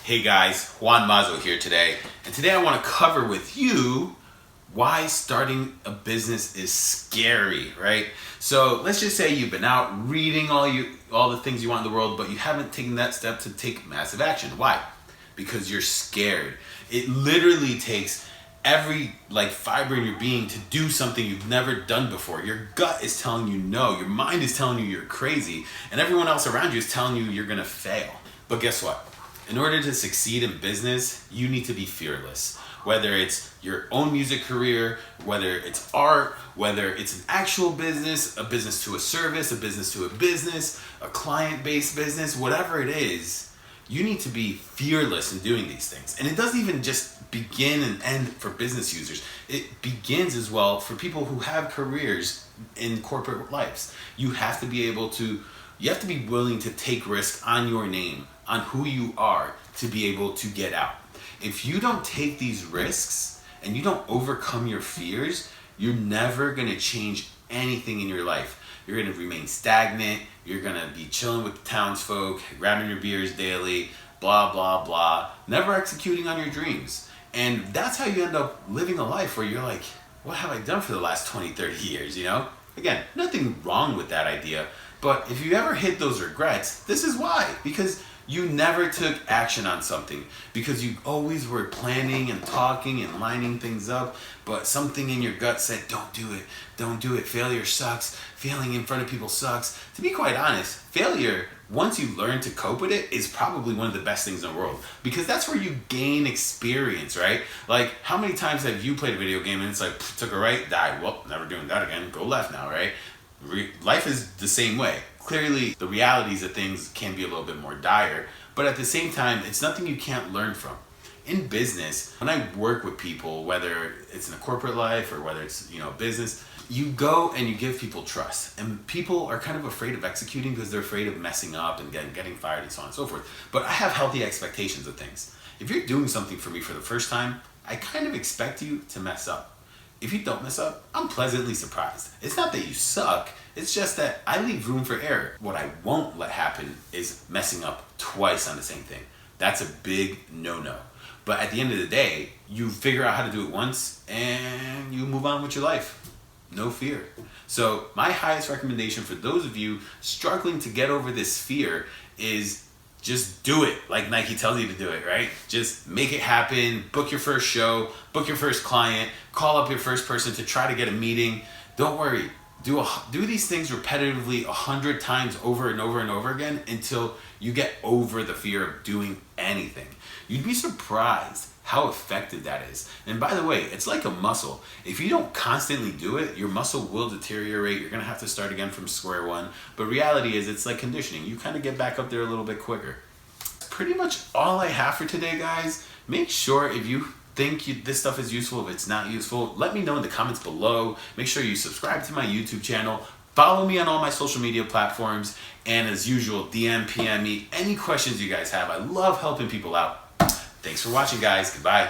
Hey guys, Juan Mazo here today, and today I want to cover with you why starting a business is scary, right? So let's just say you've been out reading all the things you want in the world, but you haven't taken that step to take massive action. Why? Because you're scared. It literally takes every fiber in your being to do something you've never done before. Your gut is telling you no, your mind is telling you you're crazy, and everyone else around you is telling you you're gonna fail. But guess what? In order to succeed in business, you need to be fearless. Whether it's your own music career, whether it's art, whether it's an actual business, a business to a service, a business to a business, a client-based business, whatever it is, you need to be fearless in doing these things. And it doesn't even just begin and end for business users. It begins as well for people who have careers in corporate lives. You have to be willing to take risk on your name, on who you are, to be able to get out. If you don't take these risks and you don't overcome your fears, you're never gonna change anything in your life. You're gonna remain stagnant, you're gonna be chilling with the townsfolk, grabbing your beers daily, blah, blah, blah, never executing on your dreams. And that's how you end up living a life where you're like, what have I done for the last 20, 30 years, you know? Again, nothing wrong with that idea, but if you ever hit those regrets, this is why. Because you never took action on something, because you always were planning and talking and lining things up, but something in your gut said, don't do it, failure sucks, failing in front of people sucks. To be quite honest, failure, once you learn to cope with it, is probably one of the best things in the world, because that's where you gain experience, right? Like, how many times have you played a video game and it's like, took a right, died, well, never doing that again, go left now, right? Life is the same way. Clearly, the realities of things can be a little bit more dire, but at the same time, it's nothing you can't learn from. In business, when I work with people, whether it's in a corporate life or whether it's business, you go and you give people trust, and people are kind of afraid of executing because they're afraid of messing up and getting fired and so on and so forth. But I have healthy expectations of things. If you're doing something for me for the first time, I kind of expect you to mess up. If you don't mess up, I'm pleasantly surprised. It's not that you suck, it's just that I leave room for error. What I won't let happen is messing up twice on the same thing. That's a big no-no. But at the end of the day, you figure out how to do it once and you move on with your life. No fear. So my highest recommendation for those of you struggling to get over this fear is just do it like Nike tells you to do it, right? Just make it happen, book your first show, book your first client, call up your first person to try to get a meeting. Don't worry, do these things repetitively 100 times over and over and over again until you get over the fear of doing anything. You'd be surprised how effective that is. And by the way, it's like a muscle. If you don't constantly do it, your muscle will deteriorate. You're gonna have to start again from square one. But reality is, it's like conditioning. You kind of get back up there a little bit quicker. That's pretty much all I have for today, guys. Make sure if you think this stuff is useful, if it's not useful, let me know in the comments below. Make sure you subscribe to my YouTube channel. Follow me on all my social media platforms. And as usual, DM, PM me any questions you guys have. I love helping people out. Thanks for watching, guys. Goodbye.